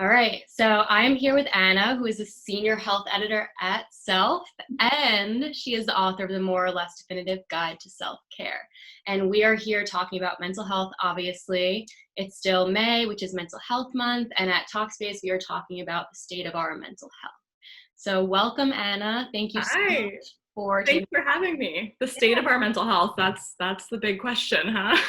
All right, so I'm here with Anna, who is a senior health editor at Self, and she is the author of the More or Less Definitive Guide to Self-Care. And we are here talking about mental health, obviously. It's still May, which is Mental Health Month, and at Talkspace, we are talking about the state of our mental health. So welcome, Anna. Thank you so much Hi. for Thanks taking. for having me. The state of our mental health, that's the big question, huh?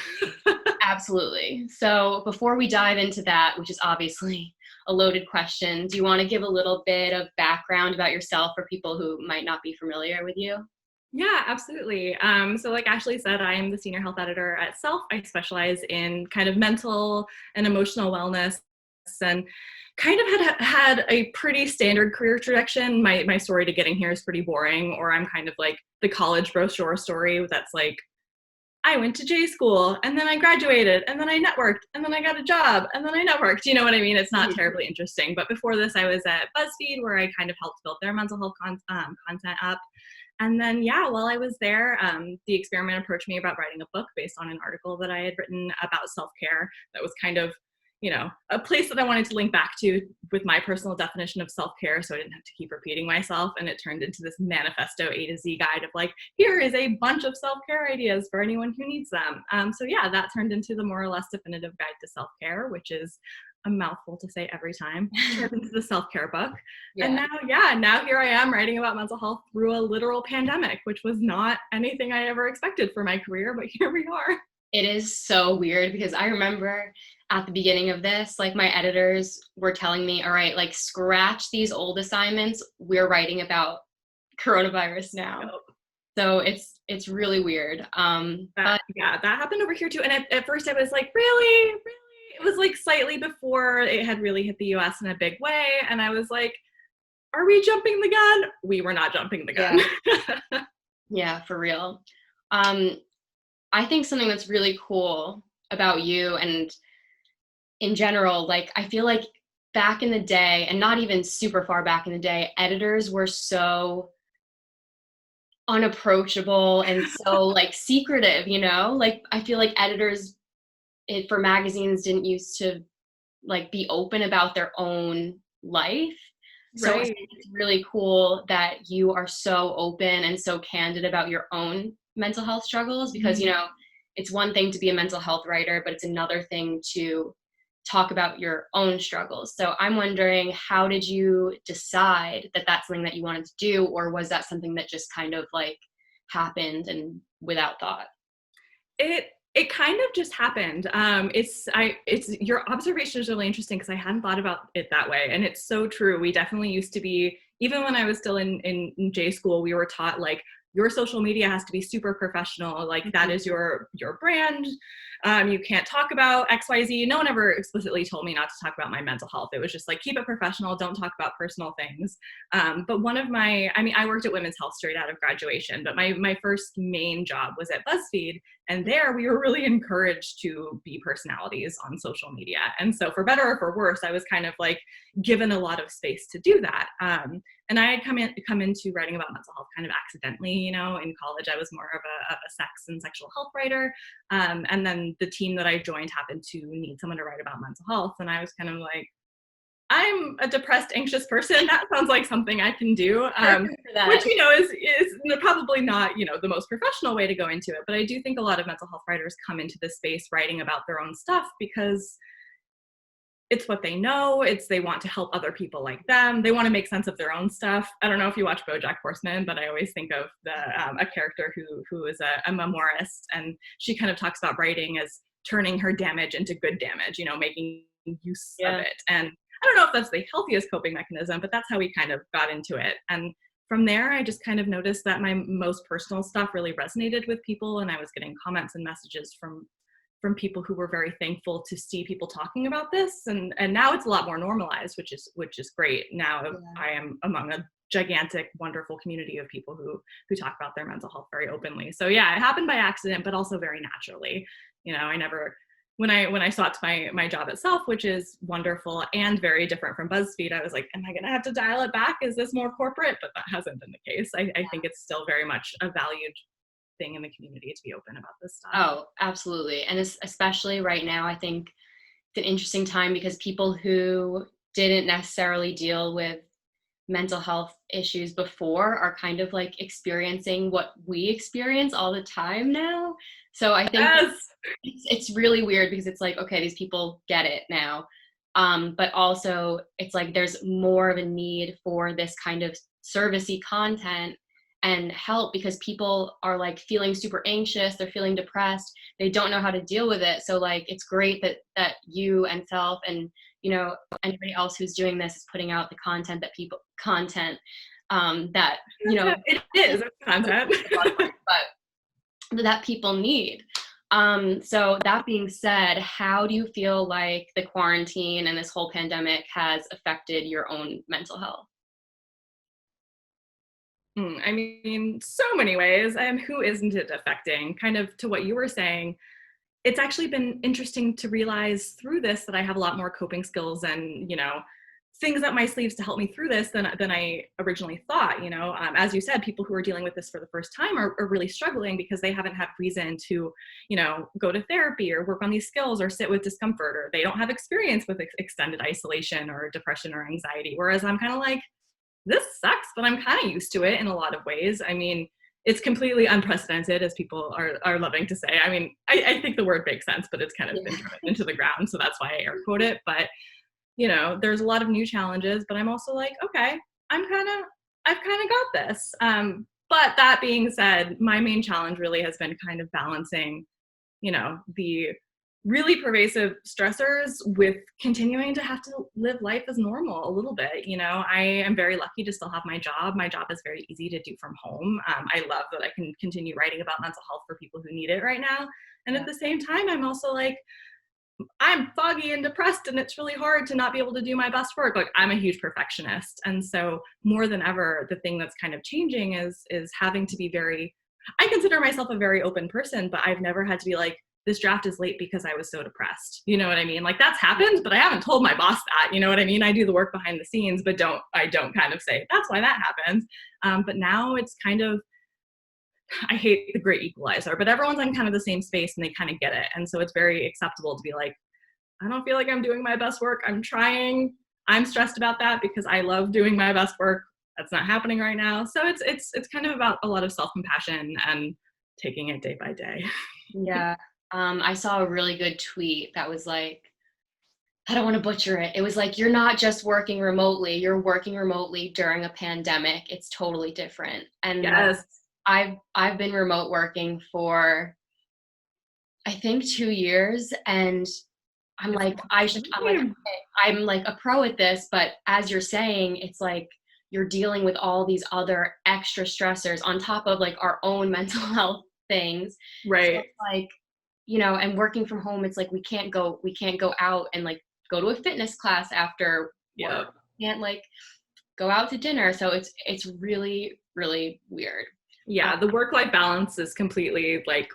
Absolutely. So before we dive into that, which is obviously a loaded question, do you want to give a little bit of background about yourself for people who might not be familiar with you? Yeah, absolutely. So like Ashley said, I am the senior health editor at Self. I specialize in kind of mental and emotional wellness and kind of had a pretty standard career trajectory. My story to getting here is pretty boring, or I'm kind of like the college brochure story that's like, I went to J school and then I graduated and then I networked and then I got a job and then I networked. You know what I mean? It's not terribly interesting. But before this, I was at BuzzFeed where I kind of helped build their mental health content up. And then, yeah, while I was there, the experiment approached me about writing a book based on an article that I had written about self-care that was kind of, a place that I wanted to link back to with my personal definition of self-care so I didn't have to keep repeating myself. And it turned into this manifesto A to Z guide of like, here is a bunch of self-care ideas for anyone who needs them. So yeah, that turned into the More or Less Definitive Guide to Self-Care, which is a mouthful to say every time. Turned into the self-care book. Yeah. And now here I am writing about mental health through a literal pandemic, which was not anything I ever expected for my career, but here we are. It is so weird because I remember at the beginning of this, like my editors were telling me, all right, like scratch these old assignments. We're writing about coronavirus now. So it's really weird. That happened over here too. And at first I was like, really? It was like slightly before it had really hit the US in a big way. And I was like, are we jumping the gun? We were not jumping the gun. Yeah, yeah, for real. I think something that's really cool about you and in general, like I feel like back in the day, and not even super far back in the day, editors were so unapproachable and so like secretive, like I feel like editors for magazines didn't used to like be open about their own life. So I Right. think it's really cool that you are so open and so candid about your own mental health struggles because, it's one thing to be a mental health writer, but it's another thing to talk about your own struggles. So I'm wondering, how did you decide that that's something that you wanted to do, or was that something that just kind of like happened and without thought? It kind of just happened. It's your observation is really interesting because I hadn't thought about it that way, and it's so true. We definitely used to be, even when I was still in J school, we were taught like your social media has to be super professional. Like that is your brand. You can't talk about XYZ. No one ever explicitly told me not to talk about my mental health. It was just like, keep it professional. Don't talk about personal things. But I worked at Women's Health straight out of graduation, but my first main job was at BuzzFeed. And there we were really encouraged to be personalities on social media. And so for better or for worse, I was kind of like given a lot of space to do that. And I had come into writing about mental health kind of accidentally. In college, I was more of a sex and sexual health writer. And then the team that I joined happened to need someone to write about mental health. And I was kind of like, I'm a depressed, anxious person. That sounds like something I can do, which, is probably not, the most professional way to go into it. But I do think a lot of mental health writers come into this space writing about their own stuff because it's what they know. They want to help other people like them. They want to make sense of their own stuff. I don't know if you watch BoJack Horseman, but I always think of a character who is a memoirist, and she kind of talks about writing as turning her damage into good damage, making use of it. And I don't know if that's the healthiest coping mechanism, but that's how we kind of got into it. And from there, I just kind of noticed that my most personal stuff really resonated with people, and I was getting comments and messages from people who were very thankful to see people talking about this. And now it's a lot more normalized, which is great. Now I am among a gigantic, wonderful community of people who talk about their mental health very openly. So yeah, it happened by accident, but also very naturally. I never, when I sought my job itself, which is wonderful and very different from BuzzFeed, I was like, am I going to have to dial it back? Is this more corporate? But that hasn't been the case. I think it's still very much a valued thing in the community to be open about this stuff. Oh, absolutely. And especially right now, I think it's an interesting time because people who didn't necessarily deal with mental health issues before are kind of like experiencing what we experience all the time now. So I think Yes. it's really weird because it's like, okay, these people get it now. But also it's like there's more of a need for this kind of servicey content and help because people are like feeling super anxious, they're feeling depressed, they don't know how to deal with it. So like it's great that you and Self and anybody else who's doing this is putting out the content that It is content. but that people need. So that being said, how do you feel like the quarantine and this whole pandemic has affected your own mental health? I mean, so many ways. And who isn't it affecting? Kind of to what you were saying, it's actually been interesting to realize through this that I have a lot more coping skills and, things up my sleeves to help me through this than I originally thought. As you said, people who are dealing with this for the first time are really struggling because they haven't had reason to, go to therapy or work on these skills or sit with discomfort, or they don't have experience with extended isolation or depression or anxiety. Whereas I'm kind of like, this sucks, but I'm kind of used to it in a lot of ways. I mean, it's completely unprecedented, as people are loving to say. I mean, I think the word makes sense, but it's kind of been driven into the ground. So that's why I air quote it. But, there's a lot of new challenges, but I'm also like, okay, I've kind of got this. But that being said, my main challenge really has been kind of balancing, the really pervasive stressors with continuing to have to live life as normal a little bit. I am very lucky to still have my job. My job is very easy to do from home. I love that I can continue writing about mental health for people who need it right now. And at the same time, I'm also like, I'm foggy and depressed and it's really hard to not be able to do my best work. Like, I'm a huge perfectionist. And so more than ever, the thing that's kind of changing is having to be I consider myself a very open person, but I've never had to be like, this draft is late because I was so depressed. You know what I mean? Like, that's happened, but I haven't told my boss that. You know what I mean? I do the work behind the scenes, but I don't kind of say, that's why that happens. But now it's kind of, I hate the great equalizer, but everyone's in kind of the same space and they kind of get it. And so it's very acceptable to be like, I don't feel like I'm doing my best work. I'm trying. I'm stressed about that because I love doing my best work. That's not happening right now. So it's kind of about a lot of self-compassion and taking it day by day. Yeah. I saw a really good tweet that was like, I don't want to butcher it. It was like, you're not just working remotely, you're working remotely during a pandemic. It's totally different. And Yes. I've been remote working for I think 2 years, and I'm like, okay, I'm like a pro at this, but as you're saying, it's like you're dealing with all these other extra stressors on top of like our own mental health things. Right. So it's like, and working from home, it's like we can't go out and like go to a fitness class after work. We can't like go out to dinner. So it's really, really weird. Yeah, the work-life balance is completely like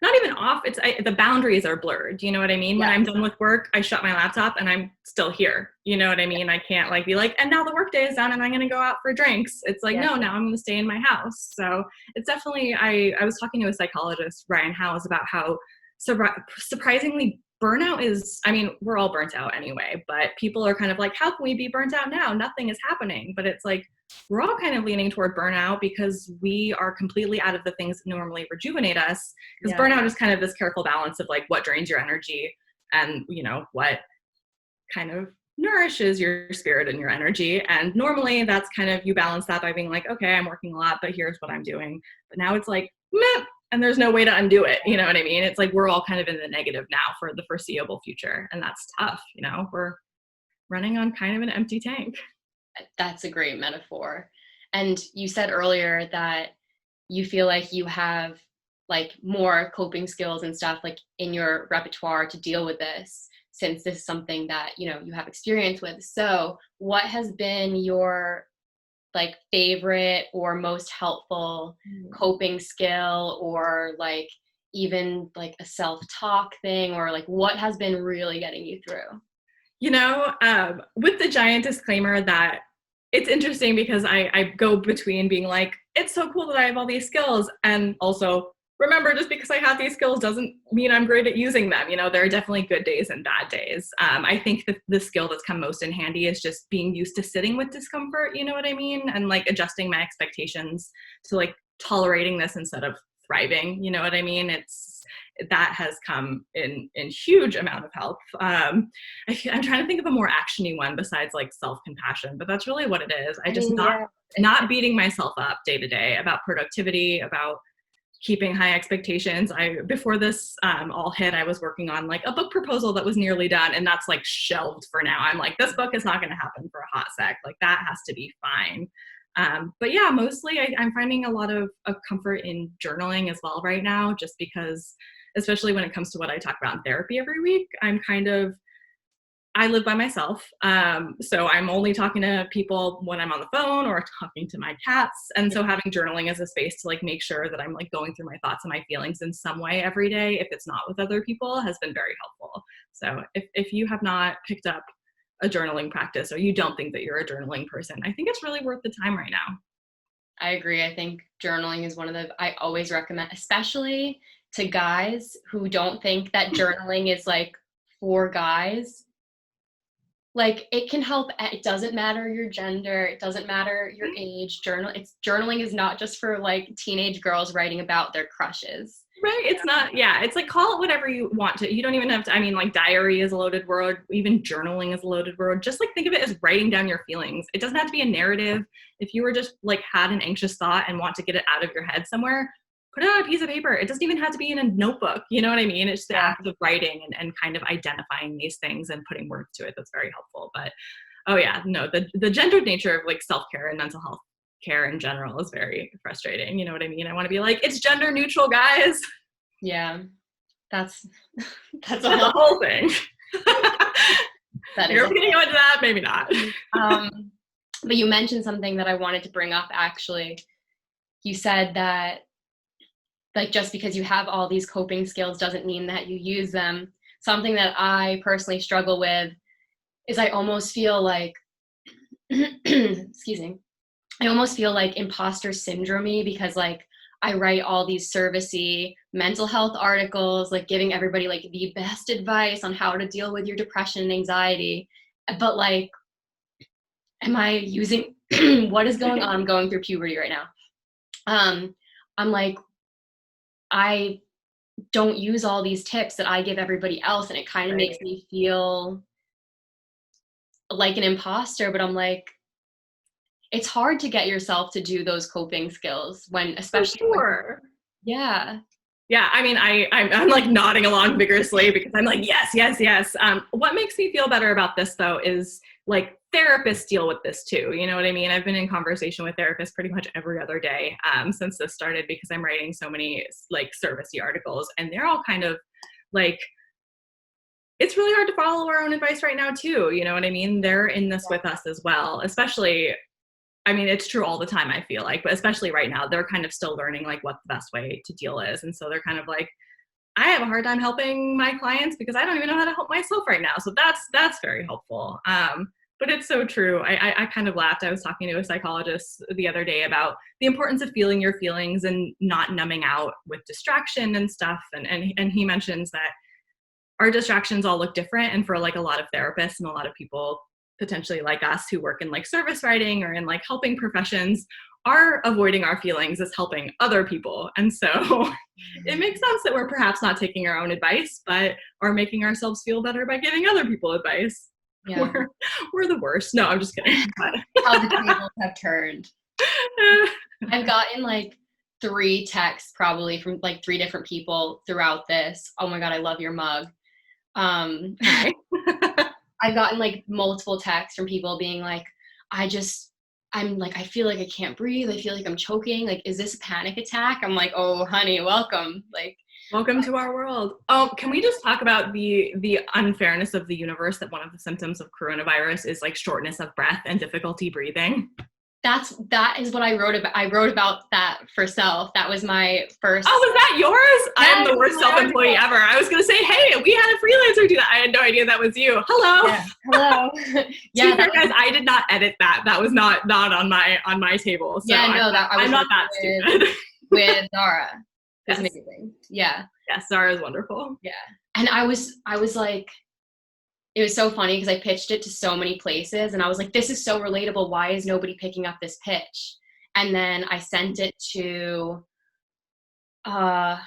not even off. The boundaries are blurred. You know what I mean? When I'm done with work, I shut my laptop and I'm still here. You know what I mean? I can't like be like, and now the work day is done and I'm going to go out for drinks. It's like, no, now I'm going to stay in my house. So it's definitely, I was talking to a psychologist, Ryan Howes, about how surprisingly burnout is, I mean, we're all burnt out anyway, but people are kind of like, how can we be burnt out now? Nothing is happening. But it's like, we're all kind of leaning toward burnout because we are completely out of the things that normally rejuvenate us. Because burnout is kind of this careful balance of like what drains your energy and, what kind of nourishes your spirit and your energy. And normally that's kind of, you balance that by being like, okay, I'm working a lot, but here's what I'm doing. But now it's like, meh, and there's no way to undo it. You know what I mean? It's like, we're all kind of in the negative now for the foreseeable future. And that's tough. We're running on kind of an empty tank. That's a great metaphor. And you said earlier that you feel like you have like more coping skills and stuff like in your repertoire to deal with this, since this is something that, you have experience with. So what has been your like favorite or most helpful coping skill, or like even like a self-talk thing, or like what has been really getting you through? With the giant disclaimer that it's interesting because I go between being like, it's so cool that I have all these skills, and also, remember, just because I have these skills doesn't mean I'm great at using them. You know, there are definitely good days and bad days. I think that the skill that's come most in handy is just being used to sitting with discomfort, you know what I mean? And like adjusting my expectations to like tolerating this instead of thriving, you know what I mean? That has come in huge amount of help. I'm trying to think of a more actiony one besides like self-compassion, but that's really what it is. Not beating myself up day to day about productivity, about keeping high expectations. Before this all hit, I was working on like a book proposal that was nearly done, and that's like shelved for now. I'm like, this book is not going to happen for a hot sec. Like that has to be fine. But yeah, mostly I'm finding a lot of comfort in journaling as well right now, just because, especially when it comes to what I talk about in therapy every week, I live by myself. So I'm only talking to people when I'm on the phone or talking to my cats. And so having journaling as a space to like make sure that I'm like going through my thoughts and my feelings in some way every day, if it's not with other people, has been very helpful. So if you have not picked up a journaling practice or you don't think that you're a journaling person, I think it's really worth the time right now. I agree. I think journaling is I always recommend, especially to guys who don't think that journaling is like for guys. Like it can help. It doesn't matter your gender. It doesn't matter your age. Journaling is not just for like teenage girls writing about their crushes. Right. It's not. Yeah. It's like, call it whatever you want to. You don't even have to. I mean, like diary is a loaded word. Even journaling is a loaded word. Just like think of it as writing down your feelings. It doesn't have to be a narrative. If you were just like had an anxious thought and want to get it out of your head somewhere, put it on a piece of paper. It doesn't even have to be in a notebook. You know what I mean? It's the act of writing and kind of identifying these things and putting words to it. That's very helpful. But oh yeah, no, the gendered nature of like self-care and mental health care in general is very frustrating. You know what I mean? I want to be like, it's gender neutral, guys. Yeah. That's a whole thing. You're getting into that? Maybe not. But you mentioned something that I wanted to bring up actually. You said that like just because you have all these coping skills doesn't mean that you use them. Something that I personally struggle with is I almost feel like, excuse me, I almost feel like imposter syndrome because like I write all these servicey mental health articles, like giving everybody like the best advice on how to deal with your depression and anxiety. But like, am I using, what is going on? I'm going through puberty right now. I'm like, I don't use all these tips that I give everybody else. And it kind of makes me feel like an imposter, but I'm like, it's hard to get yourself to do those coping skills when, especially, yeah. Yeah, I mean, I'm like nodding along vigorously because I'm like, yes. What makes me feel better about this though is like therapists deal with this too. You know what I mean? I've been in conversation with therapists pretty much every other day since this started because I'm writing so many like servicey articles, and they're all kind of like, it's really hard to follow our own advice right now too. You know what I mean? They're in this with us as well, especially, I mean, it's true all the time, I feel like, but especially right now, they're kind of still learning like what the best way to deal is. And so they're kind of like, I have a hard time helping my clients because I don't even know how to help myself right now. So that's very helpful. But it's so true. I kind of laughed. I was talking to a psychologist the other day about the importance of feeling your feelings and not numbing out with distraction and stuff. And he mentions that our distractions all look different. And for like a lot of therapists and a lot of people potentially like us who work in like service writing or in like helping professions, are avoiding our feelings is helping other people. And so it makes sense that we're perhaps not taking our own advice, but are making ourselves feel better by giving other people advice. Yeah. We're the worst. No, I'm just kidding. How the tables have turned. I've gotten like 3 texts probably from like 3 different people throughout this. Oh my God, I love your mug. I've gotten like multiple texts from people being like, I'm like, I feel like I can't breathe. I feel like I'm choking. Like, is this a panic attack? I'm like, oh, honey, welcome. Like, welcome to our world. Oh, can we just talk about the unfairness of the universe that one of the symptoms of coronavirus is like shortness of breath and difficulty breathing? That is what I wrote about. I wrote about that for Self. That was my first. Oh, was that yours? I am the worst self-employee ever. I was going to say, hey, we had a freelancer do that. I had no idea that was you. Hello. Yeah. Hello. Yeah, guys, I did not edit that. That was not on my table. So yeah, no, I'm not that stupid. With Zara. was Yes. amazing. Yeah. Yes, Zara is wonderful. Yeah. And I was like, it was so funny because I pitched it to so many places and I was like, this is so relatable. Why is nobody picking up this pitch? And then I sent it to, on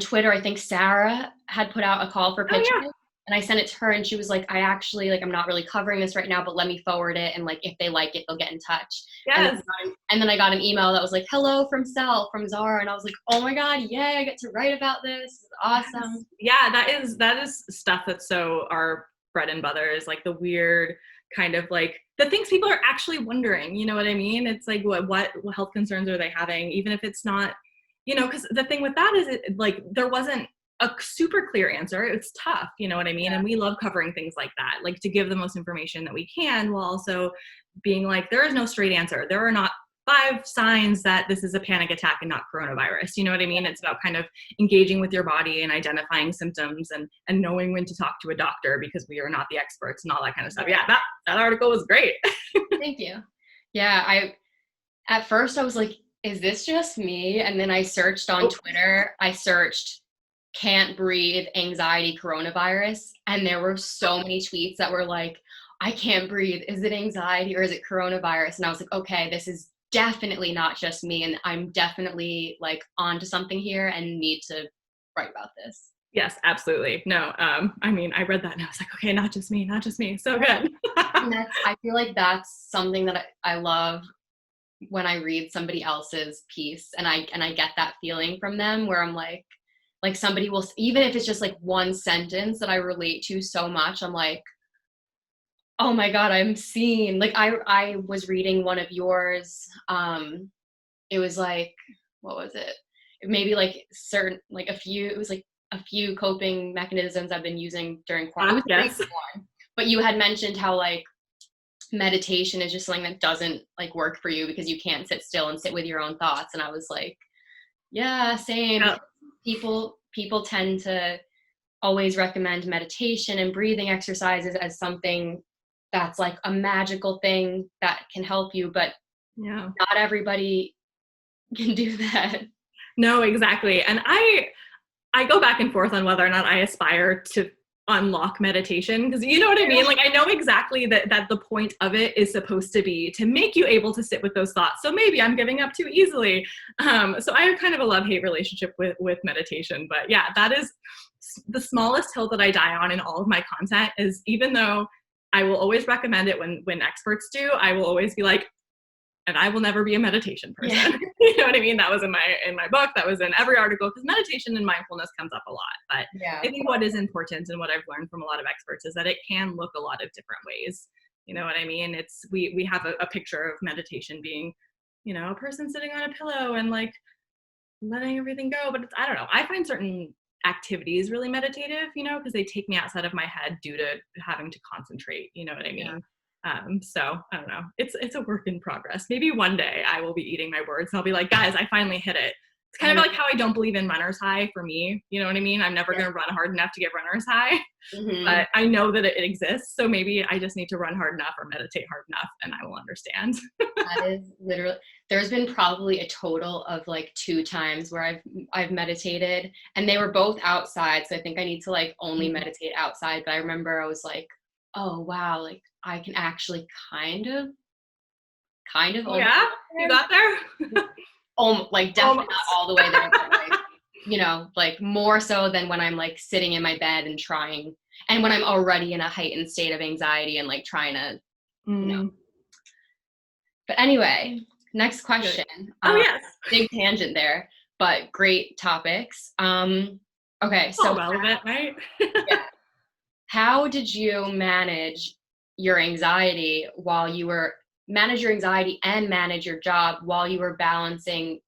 Twitter, I think Sarah had put out a call for Oh pitches. yeah. And I sent it to her and she was like, I actually, like, I'm not really covering this right now, but let me forward it. And like, if they like it, they'll get in touch. Yes. And then I got an email that was like, hello from Zara. And I was like, oh my God, yay, I get to write about this. It's awesome. Yeah, that is stuff that's so our bread and butter, is like the weird kind of like the things people are actually wondering, you know what I mean? It's like, what health concerns are they having? Even if it's not, you know, because the thing with that is like, there wasn't a super clear answer. It's tough, you know what I mean? Yeah. And we love covering things like that, like to give the most information that we can, while also being like, there is no straight answer. There are not 5 signs that this is a panic attack and not coronavirus. You know what I mean? It's about kind of engaging with your body and identifying symptoms and knowing when to talk to a doctor, because we are not the experts and all that kind of stuff. Yeah, that article was great. Thank you. Yeah, at first I was like, is this just me? And then I searched on Twitter. I searched can't breathe, anxiety, coronavirus. And there were so many tweets that were like, I can't breathe. Is it anxiety or is it coronavirus? And I was like, okay, this is definitely not just me. And I'm definitely like onto something here and need to write about this. Yes, absolutely. No, I mean, I read that and I was like, okay, not just me. So good. And I feel like that's something that I love when I read somebody else's piece and I get that feeling from them where I'm like somebody will, even if it's just like one sentence that I relate to so much, I'm like, oh my God, I'm seen. Like I was reading one of yours. It was like, what was it? Maybe like certain, like it was like a few coping mechanisms I've been using during quarantine. Yes. But you had mentioned how like meditation is just something that doesn't like work for you because you can't sit still and sit with your own thoughts. And I was like, yeah, same. Yep. People tend to always recommend meditation and breathing exercises as something that's like a magical thing that can help you, but yeah, not everybody can do that. No, exactly. And I go back and forth on whether or not I aspire to unlock meditation, because you know what I mean? Like, I know exactly that the point of it is supposed to be to make you able to sit with those thoughts. So maybe I'm giving up too easily. So I have kind of a love-hate relationship with meditation. But yeah, that is the smallest hill that I die on in all of my content, is even though I will always recommend it when experts do, I will always be like, and I will never be a meditation person. Yeah. You know what I mean? That was in my book. That was in every article, because meditation and mindfulness comes up a lot. But yeah, I think what is important and what I've learned from a lot of experts is that it can look a lot of different ways. You know what I mean? It's we have a picture of meditation being, you know, a person sitting on a pillow and like letting everything go. But I don't know. I find certain activities really meditative, you know, because they take me outside of my head due to having to concentrate. You know what I mean? Yeah. So I don't know. It's a work in progress. Maybe one day I will be eating my words and I'll be like, guys, I finally hit it. It's kind of like how I don't believe in runner's high for me. You know what I mean? I'm never going to run hard enough to get runner's high, but I know that it exists. So maybe I just need to run hard enough or meditate hard enough and I will understand. That is literally, there's been probably a total of like 2 times where I've meditated, and they were both outside. So I think I need to like only meditate outside. But I remember I was like, oh wow, like I can actually kind of. Oh, yeah, you got there. Like definitely not all the way there, but like, you know, like more so than when I'm like sitting in my bed and trying, and when I'm already in a heightened state of anxiety and like trying to, you know. But anyway, next question. Oh yes. Big tangent there, but great topics. Okay, so relevant, right? Yeah. How did you manage your anxiety manage your anxiety and manage your job while you were balancing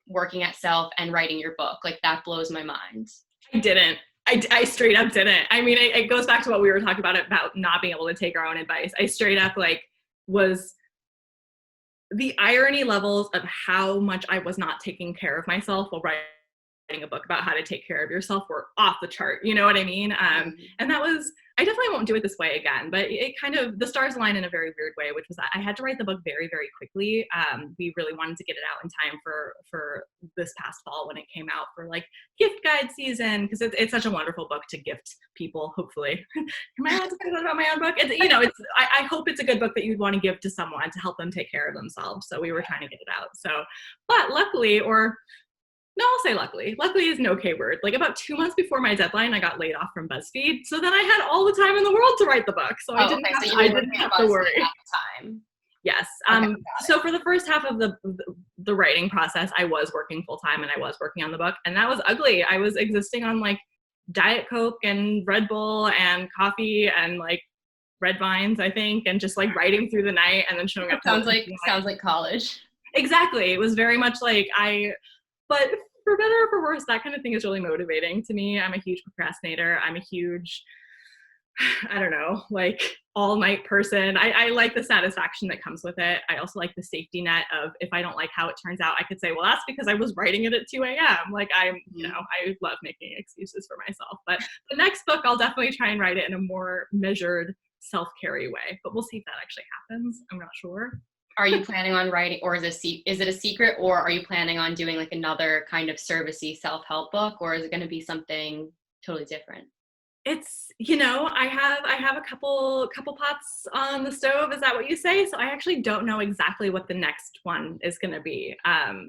working at Self and writing your book? Like, that blows my mind. I didn't. I straight up didn't. I mean, it goes back to what we were talking about not being able to take our own advice. I straight up was the irony levels of how much I was not taking care of myself while writing a book about how to take care of yourself were off the chart. You know what I mean? And that was, I definitely won't do it this way again, but it kind of, the stars aligned in a very weird way, which was I had to write the book very, very quickly. We really wanted to get it out in time for this past fall when it came out for like gift guide season, because it's such a wonderful book to gift people, hopefully. Am I allowed to say that about my own book? It's, you know, it's, I hope it's a good book that you'd want to give to someone to help them take care of themselves. So we were trying to get it out. So, but luckily, or no, I'll say luckily. Luckily is an okay word. Like about 2 months before my deadline, I got laid off from BuzzFeed. So then I had all the time in the world to write the book. So I didn't have to worry. Time. Yes. So for the first half of the writing process, I was working full time and I was working on the book, and that was ugly. I was existing on like Diet Coke and Red Bull and coffee and like red vines, I think, and just like writing through the night and then showing up. Sounds like college. Exactly. It was very much like but for better or for worse, that kind of thing is really motivating to me. I'm a huge procrastinator. I'm a huge, I don't know, like all night person. I like the satisfaction that comes with it. I also like the safety net of, if I don't like how it turns out, I could say, well, that's because I was writing it at 2 a.m. Like you know, I love making excuses for myself. But the next book, I'll definitely try and write it in a more measured, self-carry way. But we'll see if that actually happens. I'm not sure. Are you planning on writing, or is it a secret, or are you planning on doing like another kind of servicey self-help book, or is it going to be something totally different? It's, you know, I have a couple pots on the stove. Is that what you say? So I actually don't know exactly what the next one is going to be.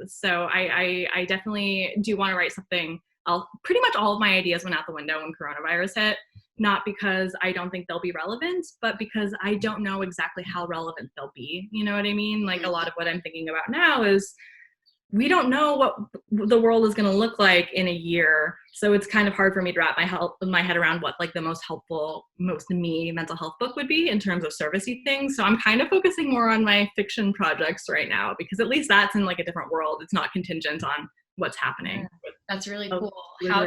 So I definitely do want to write something. Pretty much all of my ideas went out the window when coronavirus hit, not because I don't think they'll be relevant, but because I don't know exactly how relevant they'll be. You know what I mean? Like a lot of what I'm thinking about now is, we don't know what the world is going to look like in a year. So it's kind of hard for me to wrap my head around what like the most helpful, most me mental health book would be in terms of servicey things. So I'm kind of focusing more on my fiction projects right now, because at least that's in like a different world. It's not contingent on what's happening. That's really cool. How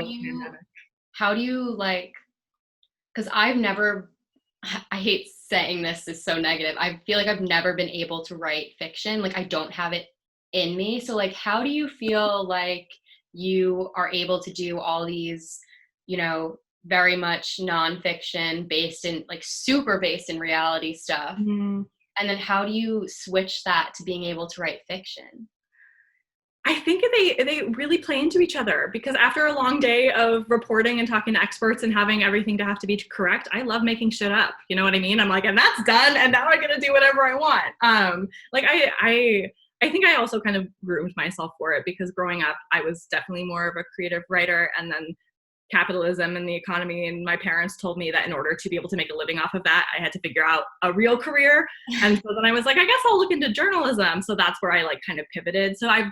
do you like, because I hate saying this is so negative. I feel like I've never been able to write fiction. Like I don't have it in me. So like, how do you feel like you are able to do all these, you know, very much nonfiction based in like super based in reality stuff? Mm-hmm. And then how do you switch that to being able to write fiction? I think they really play into each other, because after a long day of reporting and talking to experts and having everything to have to be correct, I love making shit up. You know what I mean? I'm like, and that's done, and now I get to do whatever I want. Like I think I also kind of groomed myself for it, because growing up, I was definitely more of a creative writer, and then capitalism and the economy, and my parents told me that in order to be able to make a living off of that, I had to figure out a real career. And so then I was like, I guess I'll look into journalism. So that's where I like kind of pivoted. So I've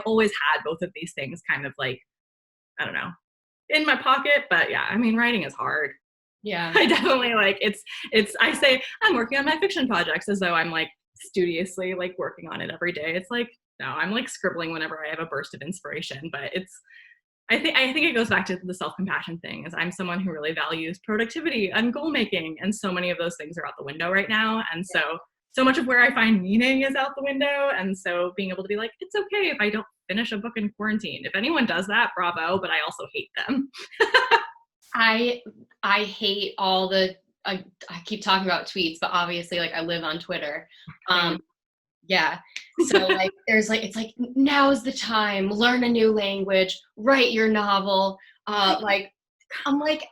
always had both of these things kind of like, I don't know, in my pocket. But yeah, I mean, writing is hard. Yeah. I definitely like I say I'm working on my fiction projects as though I'm like studiously like working on it every day. It's like, no, I'm like scribbling whenever I have a burst of inspiration. But I think it goes back to the self-compassion thing, is I'm someone who really values productivity and goal making, and so many of those things are out the window right now. And so much of where I find meaning is out the window. And so being able to be like, it's okay if I don't finish a book in quarantine. If anyone does that, bravo, but I also hate them. I hate all the I keep talking about tweets, but obviously like I live on Twitter. Yeah. So like there's like, it's like, now's the time, learn a new language, write your novel. Like I'm like,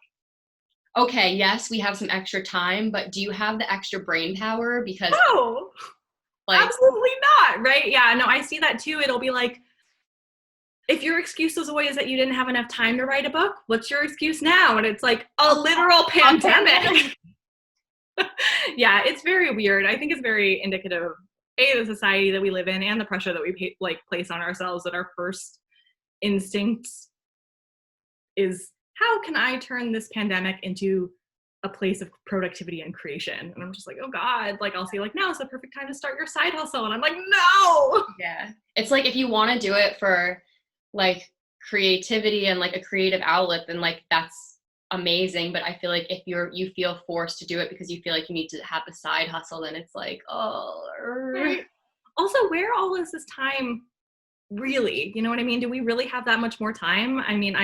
okay, yes, we have some extra time, but do you have the extra brain power? Because no, like absolutely not. Right. Yeah, no, I see that too. It'll be like, if your excuse was always that you didn't have enough time to write a book, what's your excuse now? And it's like a literal pandemic. Yeah, it's very weird. I think it's very indicative of the society that we live in, and the pressure that we place on ourselves, that our first instinct is, how can I turn this pandemic into a place of productivity and creation? And I'm just like, oh God, like I'll see like, now's the perfect time to start your side hustle. And I'm like, no. Yeah. It's like, if you want to do it for like creativity and like a creative outlet, then like that's amazing. But I feel like if you feel forced to do it because you feel like you need to have a side hustle, then it's like, oh. Right. Also, where all is this time really? You know what I mean? Do we really have that much more time? I mean,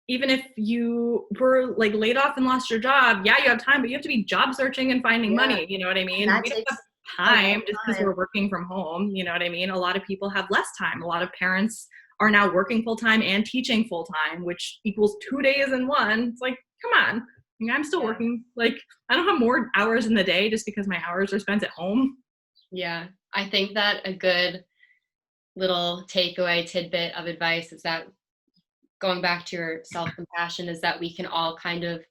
even if you were like laid off and lost your job, yeah, you have time, but you have to be job searching and finding money. You know what I mean? That We don't takes have time just because we're working from home. You know what I mean? A lot of people have less time. A lot of parents are now working full time and teaching full time, which equals 2 days in one. It's like, come on. I mean, I'm still working. Like, I don't have more hours in the day just because my hours are spent at home. Yeah. I think that a good little takeaway tidbit of advice is that, going back to your self-compassion, is that we can all kind of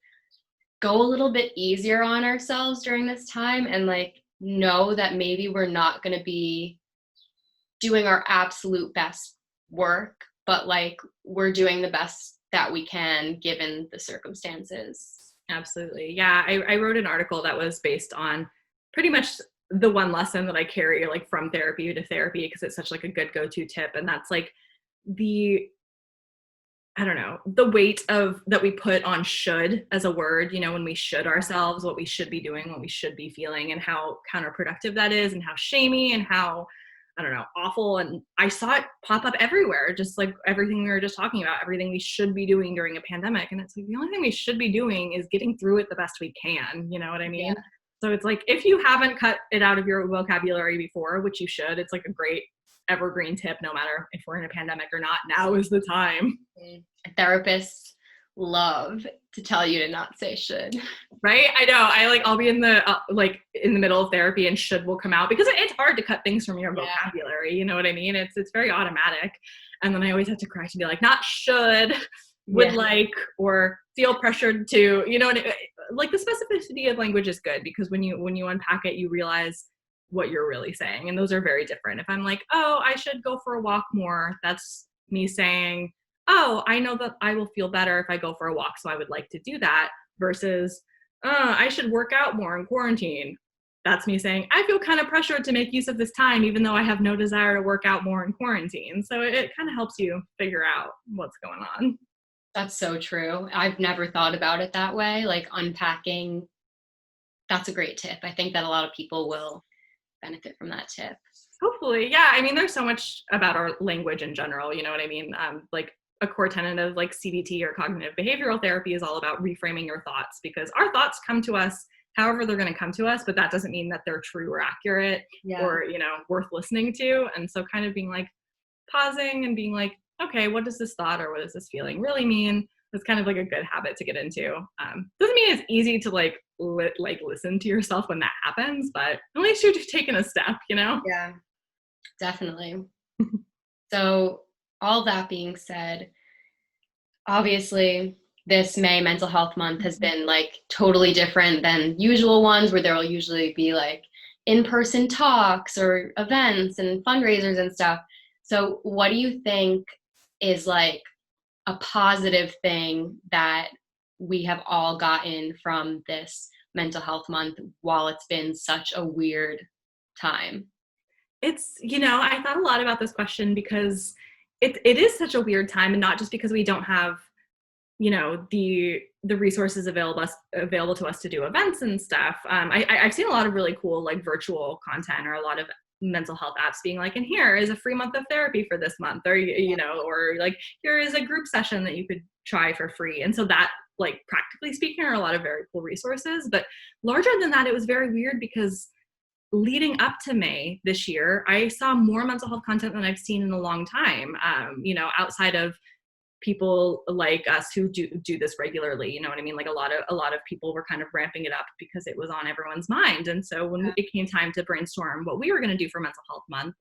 go a little bit easier on ourselves during this time, and like know that maybe we're not going to be doing our absolute best work, but like we're doing the best that we can given the circumstances. Absolutely. Yeah. I wrote an article that was based on pretty much the one lesson that I carry like from therapy to therapy, because it's such like a good go-to tip. And that's like the, I don't know, the weight of that we put on should as a word, you know, when we should ourselves, what we should be doing, what we should be feeling, and how counterproductive that is, and how shamey and how, I don't know, awful. And I saw it pop up everywhere, just like everything we were just talking about, everything we should be doing during a pandemic. And it's like, the only thing we should be doing is getting through it the best we can. You know what I mean? Yeah. So it's like, if you haven't cut it out of your vocabulary before, which you should, it's like a great evergreen tip, no matter if we're in a pandemic or not, now is the time. Therapists love to tell you to not say should. Right? I know. I'll be in the in the middle of therapy and should will come out, because it's hard to cut things from your vocabulary. You know what I mean? It's very automatic. And then I always have to correct and be like, not should, would like, or feel pressured to, you know, and like the specificity of language is good, because when you unpack it, you realize what you're really saying. And those are very different. If I'm like, oh, I should go for a walk more, that's me saying, oh, I know that I will feel better if I go for a walk, so I would like to do that, versus, I should work out more in quarantine. That's me saying, I feel kind of pressured to make use of this time, even though I have no desire to work out more in quarantine. So it kind of helps you figure out what's going on. That's so true. I've never thought about it that way, like unpacking. That's a great tip. I think that a lot of people will benefit from that tip. Hopefully. Yeah. I mean, there's so much about our language in general, you know what I mean? Like a core tenet of like CBT or cognitive behavioral therapy is all about reframing your thoughts, because our thoughts come to us however they're going to come to us, but that doesn't mean that they're true or accurate or, you know, worth listening to. And so kind of being like pausing and being like, okay, what does this thought or what does this feeling really mean? It's kind of like a good habit to get into. Doesn't mean it's easy to like listen to yourself when that happens, but at least you've taken a step, you know? Yeah, definitely. So all that being said, obviously this May Mental Health Month has been like totally different than usual ones, where there will usually be like in-person talks or events and fundraisers and stuff. So what do you think is like a positive thing that we have all gotten from this Mental Health Month while it's been such a weird time? It's, you know, I thought a lot about this question because it is such a weird time, and not just because we don't have, you know, the resources available to us to do events and stuff. I've seen a lot of really cool like virtual content, or a lot of mental health apps being like, and here is a free month of therapy for this month, or, you know, or like here is a group session that you could try for free. And so that, like, practically speaking, are a lot of very cool resources. But larger than that, it was very weird because leading up to May this year, I saw more mental health content than I've seen in a long time. You know, outside of people like us who do this regularly, you know what I mean? Like a lot of people were kind of ramping it up because it was on everyone's mind. And so when it came time to brainstorm what we were going to do for Mental Health Month,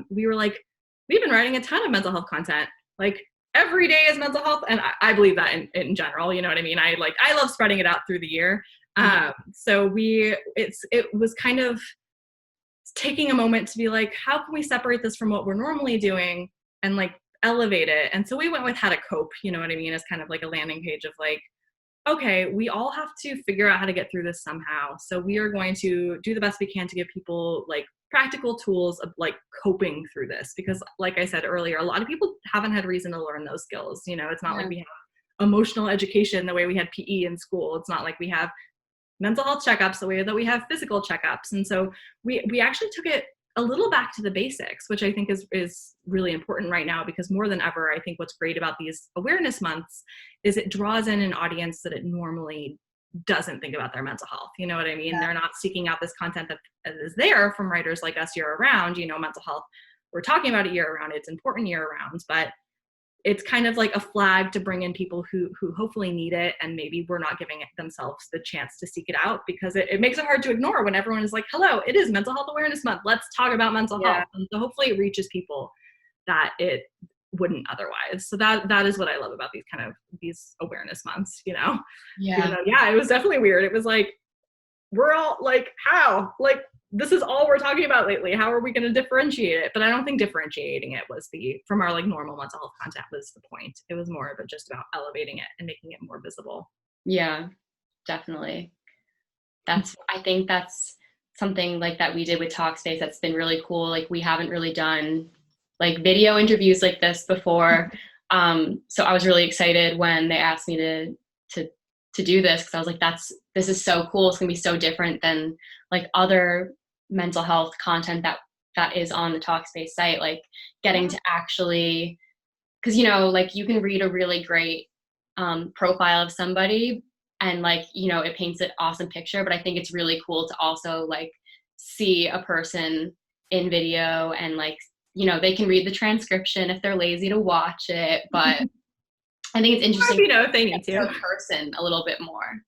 we were like, we've been writing a ton of mental health content. Like every day is mental health, and I believe that in general. You know what I mean? I love spreading it out through the year. So it was kind of taking a moment to be like, how can we separate this from what we're normally doing and like elevate it? And so we went with how to cope, you know what I mean, as kind of like a landing page of like, okay, we all have to figure out how to get through this somehow. So we are going to do the best we can to give people like practical tools of like coping through this, because like I said earlier, a lot of people haven't had reason to learn those skills. You know, it's not like we have emotional education the way we had PE in school. It's not like we have mental health checkups the way that we have physical checkups. And so we actually took it a little back to the basics, which I think is really important right now, because more than ever, I think what's great about these awareness months is it draws in an audience that it normally doesn't think about their mental health. You know what I mean? Yeah. They're not seeking out this content that is there from writers like us year round. You know, mental health, we're talking about it year round. It's important year round, but it's kind of like a flag to bring in people who hopefully need it, and maybe we're not giving themselves the chance to seek it out, because it makes it hard to ignore when everyone is like, hello, it is Mental Health Awareness Month. Let's talk about mental health. And so hopefully it reaches people that it wouldn't otherwise. So that is what I love about these awareness months, you know? Yeah. Yeah, it was definitely weird. It was like, we're all like, how? Like, this is all we're talking about lately. How are we going to differentiate it? But I don't think differentiating it was from our like normal mental health content was the point. It was more of it just about elevating it and making it more visible. Yeah, definitely. I think that's something like that we did with Talkspace that's been really cool. Like, we haven't really done like video interviews like this before. So I was really excited when they asked me to do this, because I was like, this is so cool. It's gonna be so different than like other mental health content that is on the Talkspace site. Like, getting to actually, because like, you can read a really great profile of somebody, and like, it paints an awesome picture, but I think it's really cool to also like see a person in video, and like, they can read the transcription if they're lazy to watch it, but I think it's interesting if they need to. A person a little bit more.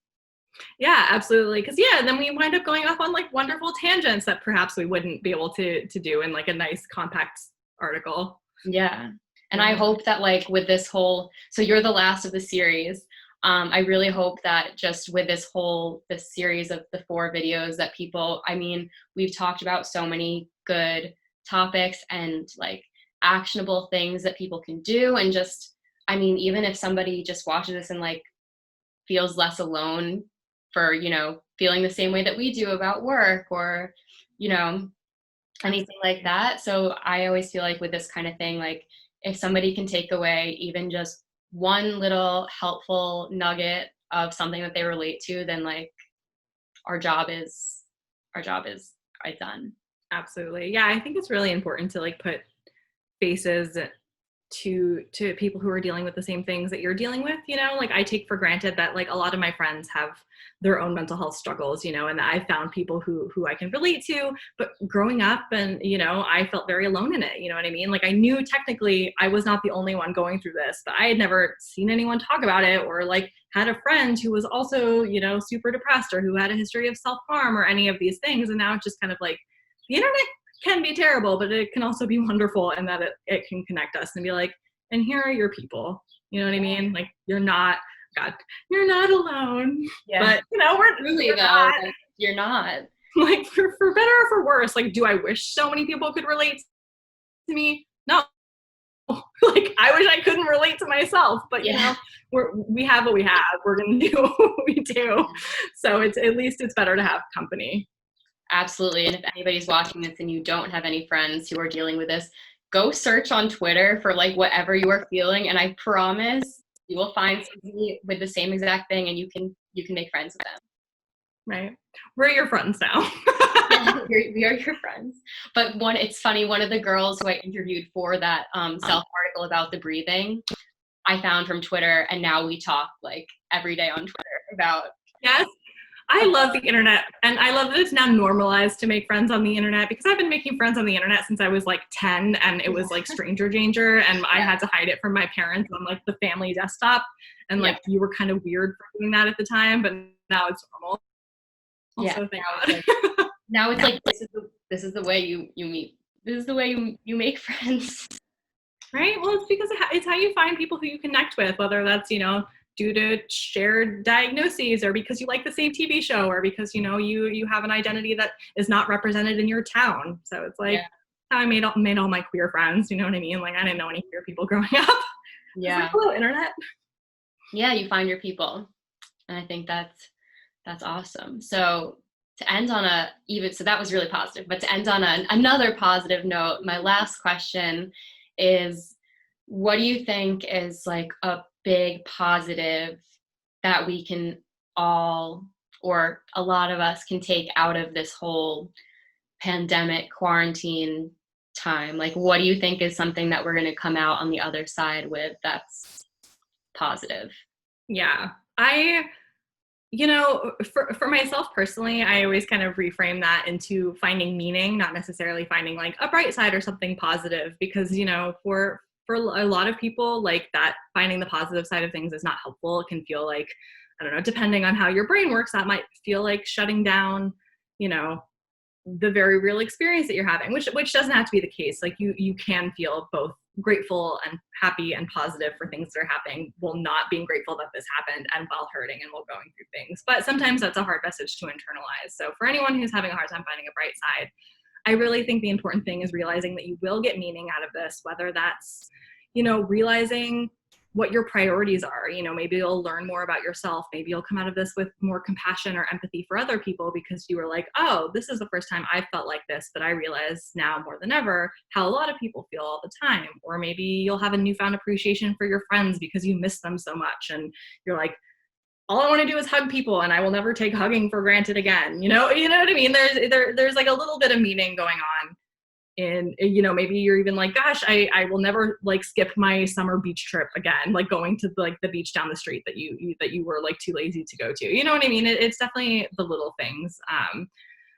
Yeah, absolutely. Because then we wind up going off on like wonderful tangents that perhaps we wouldn't be able to do in like a nice compact article. Yeah. And I hope that like with this so you're the last of the series. I really hope that just with this series of the 4 videos that we've talked about so many good topics and like actionable things that people can do. And just, even if somebody just watches this and like feels less alone for, feeling the same way that we do about work, or, anything like that. So I always feel like with this kind of thing, like, if somebody can take away even just one little helpful nugget of something that they relate to, then like our job is done. Absolutely. Yeah, I think it's really important to like put faces to people who are dealing with the same things that you're dealing with. Like, I take for granted that like a lot of my friends have their own mental health struggles, and I found people who I can relate to. But growing up, and I felt very alone in it. You know what I mean? Like, I knew technically I was not the only one going through this, but I had never seen anyone talk about it, or like had a friend who was also super depressed, or who had a history of self-harm, or any of these things. And now it's just kind of like, the internet can be terrible, but it can also be wonderful, and that it can connect us and be like, and here are your people. You know what I mean? Like, you're not alone. Yeah. But we're Really, we're though, not. like, you're not. Like, for better or for worse. Like, do I wish so many people could relate to me? No. Like, I wish I couldn't relate to myself, but we have what we have. We're gonna do what we do. So at least it's better to have company. Absolutely. And if anybody's watching this and you don't have any friends who are dealing with this, go search on Twitter for like whatever you are feeling, and I promise you will find somebody with the same exact thing, and you can make friends with them. Right. We're your friends now. We are your friends. But it's funny, one of the girls who I interviewed for that self article about the breathing, I found from Twitter, and now we talk like every day on Twitter about. Yes. I love the internet, and I love that it's now normalized to make friends on the internet, because I've been making friends on the internet since I was like 10, and it was like stranger danger, and I had to hide it from my parents on like the family desktop, and like you were kind of weird for doing that at the time, but now it's normal. Also, thank God. Now it's like, this is the way you meet. This is the way you make friends. Right? Well, it's because it's how you find people who you connect with, whether that's, due to shared diagnoses, or because you like the same TV show, or because, you have an identity that is not represented in your town. So it's like how I made all my queer friends, you know what I mean? Like, I didn't know any queer people growing up. Yeah. Like, hello, internet. Yeah, you find your people. And I think that's awesome. So to end on so that was really positive, but to end on another positive note, my last question is, what do you think is like a big positive that we can all, or a lot of us can take out of this whole pandemic quarantine time? Like, what do you think is something that we're going to come out on the other side with that's positive? Yeah. For myself personally, I always kind of reframe that into finding meaning, not necessarily finding like a bright side or something positive, because, for a lot of people, like that finding the positive side of things is not helpful. It can feel like, I don't know, depending on how your brain works, that might feel like shutting down, you know, the very real experience that you're having, which doesn't have to be the case. Like you can feel both grateful and happy and positive for things that are happening while not being grateful that this happened, and while hurting and while going through things. But sometimes that's a hard message to internalize. So for anyone who's having a hard time finding a bright side, I really think the important thing is realizing that you will get meaning out of this, whether that's, realizing what your priorities are. Maybe you'll learn more about yourself. Maybe you'll come out of this with more compassion or empathy for other people because you were like, oh, this is the first time I felt like this, but I realize now more than ever how a lot of people feel all the time. Or maybe you'll have a newfound appreciation for your friends because you miss them so much. And you're like, all I want to do is hug people, and I will never take hugging for granted again. You know what I mean? There's like a little bit of meaning going on. And, maybe you're even like, gosh, I will never like skip my summer beach trip again, like going to like the beach down the street that you were like too lazy to go to. You know what I mean? It's definitely the little things.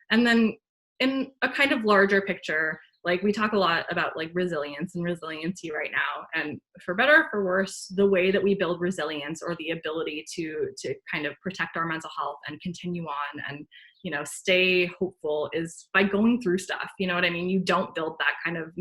And then in a kind of larger picture, like we talk a lot about like resilience and resiliency right now. And for better or for worse, the way that we build resilience, or the ability to kind of protect our mental health and continue on and, stay hopeful, is by going through stuff. You know what I mean? You don't build that kind of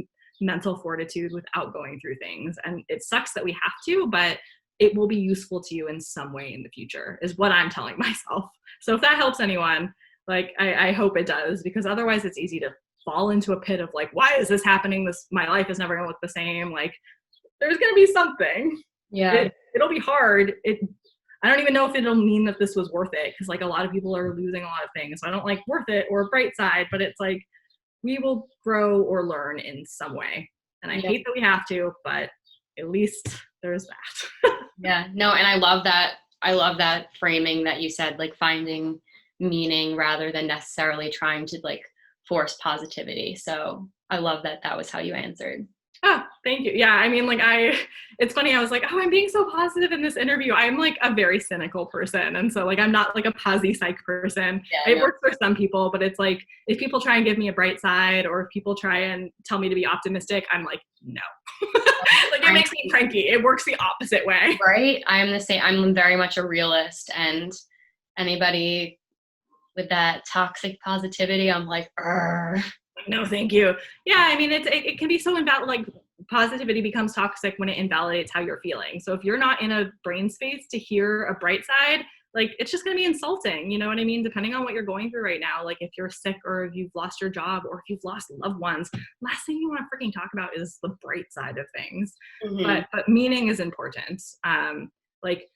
mental fortitude without going through things. And it sucks that we have to, but it will be useful to you in some way in the future, is what I'm telling myself. So if that helps anyone, like, I hope it does, because otherwise it's easy to fall into a pit of like, why is this happening? My life is never going to look the same. Like, there's going to be something. Yeah. It'll be hard. I don't even know if it'll mean that this was worth it, because like a lot of people are losing a lot of things. So I don't like worth it or bright side, but it's like, we will grow or learn in some way. And I hate that we have to, but at least there's that. Yeah, no, and I love that framing that you said, like finding meaning rather than necessarily trying to like force positivity. So I love that was how you answered. Oh, thank you. Yeah, I mean, like it's funny, I was like, oh, I'm being so positive in this interview. I'm like a very cynical person. And so like, I'm not like a posi psych person. Yeah, it works for some people, but it's like, if people try and give me a bright side, or if people try and tell me to be optimistic, I'm like, no. Like it makes me cranky. It works the opposite way. Right? I am the same. I'm very much a realist, and anybody with that toxic positivity, I'm like, Arr. No, thank you. Yeah, I mean, it can be so invalid. Like positivity becomes toxic when it invalidates how you're feeling. So if you're not in a brain space to hear a bright side, like it's just going to be insulting. You know what I mean? Depending on what you're going through right now, like if you're sick, or if you've lost your job, or if you've lost loved ones, last thing you want to freaking talk about is the bright side of things. Mm-hmm. But meaning is important. Like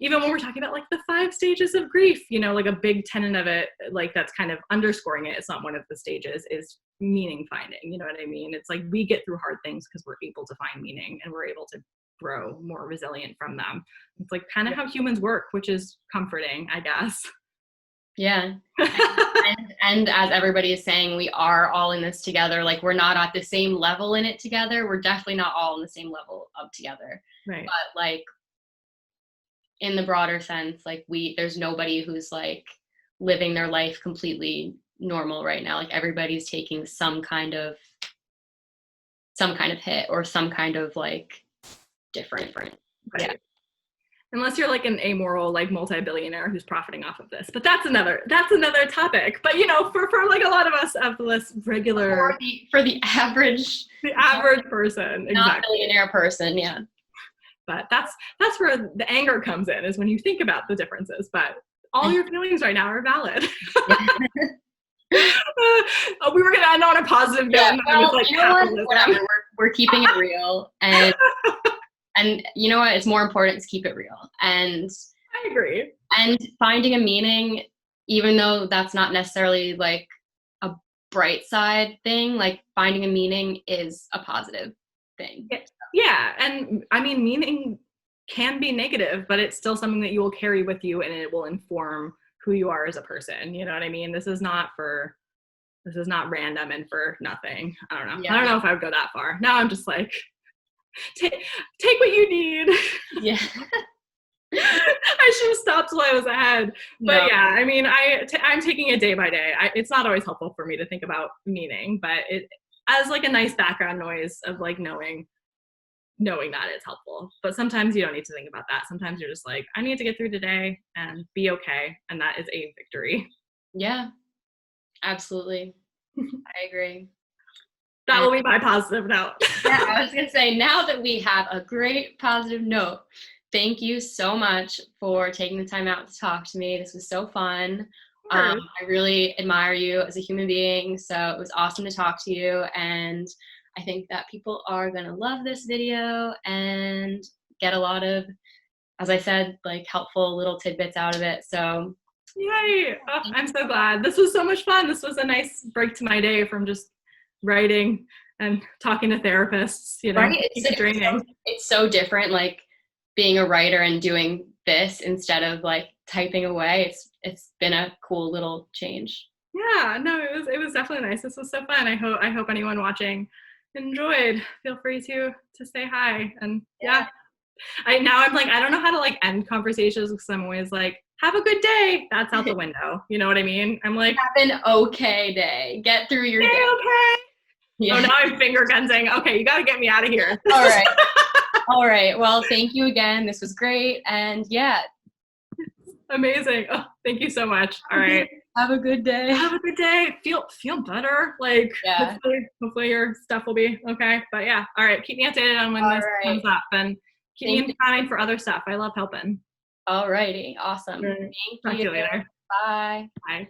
even when we're talking about like the 5 stages of grief, like a big tenet of it, like that's kind of underscoring it. It's not one of the stages, is meaning finding. You know what I mean? It's like we get through hard things because we're able to find meaning, and we're able to grow more resilient from them. It's like kind of how humans work, which is comforting, I guess. Yeah. and as everybody is saying, we are all in this together. Like we're not at the same level in it together. We're definitely not all in the same level of together. Right. But like, in the broader sense, like there's nobody who's like living their life completely normal right now. Like everybody's taking some kind of hit, or some kind of like different. Right. Yeah. Unless you're like an amoral, like multi-billionaire who's profiting off of this, but that's another topic. But for like a lot of us of this regular, for the average person, not billionaire person, yeah. But that's where the anger comes in, is when you think about the differences. But all your feelings right now are valid. We were going to end on a positive note. Yeah, well, like, whatever. We're keeping it real. And you know what? It's more important to keep it real. And I agree. And finding a meaning, even though that's not necessarily like a bright side thing, like finding a meaning is a positive thing. Yeah. And I mean, meaning can be negative, but it's still something that you will carry with you, and it will inform who you are as a person. You know what I mean? This is not for this is not random and for nothing. I don't know. Yeah. I don't know if I would go that far. Now I'm just like, take what you need. Yeah. I should have stopped till I was ahead. But No. yeah, I mean, I'm taking it day by day. It's not always helpful for me to think about meaning, but it as like a nice background noise of like knowing that it's helpful. But sometimes you don't need to think about that. Sometimes you're just like, I need to get through today and be okay. And that is a victory. Yeah, absolutely. I agree. That will be my positive note. Yeah, I was going to say, now that we have a great positive note, thank you so much for taking the time out to talk to me. This was so fun. I really admire you as a human being, so it was awesome to talk to you, and I think that people are going to love this video and get a lot of, as I said, like helpful little tidbits out of it. So yay! Oh, I'm so glad. This was so much fun. This was a nice break to my day from just writing and talking to therapists, you know, right? It's so different, like being a writer and doing this instead of like typing away. It's been a cool little change. Yeah, no, it was definitely nice. This was so fun. I hope anyone watching enjoyed. Feel free to say hi. And yeah. I'm like, I don't know how to like end conversations because I'm always like, have a good day. That's out the window. You know what I mean? I'm like, have an okay day. Get through your day. Okay. Yeah. Oh, now I'm finger gunsing. Okay, you got to get me out of here. All right. All right. Well, thank you again. This was great. And yeah. Amazing. Oh, thank you so much. All right. Have a good day. Have a good day. Feel better. Like, yeah. hopefully your stuff will be okay. But yeah. All right. Keep me updated on when this comes up, and keep me in mind for other stuff. I love helping. All righty. Awesome. Talk to you later. Bye. Bye.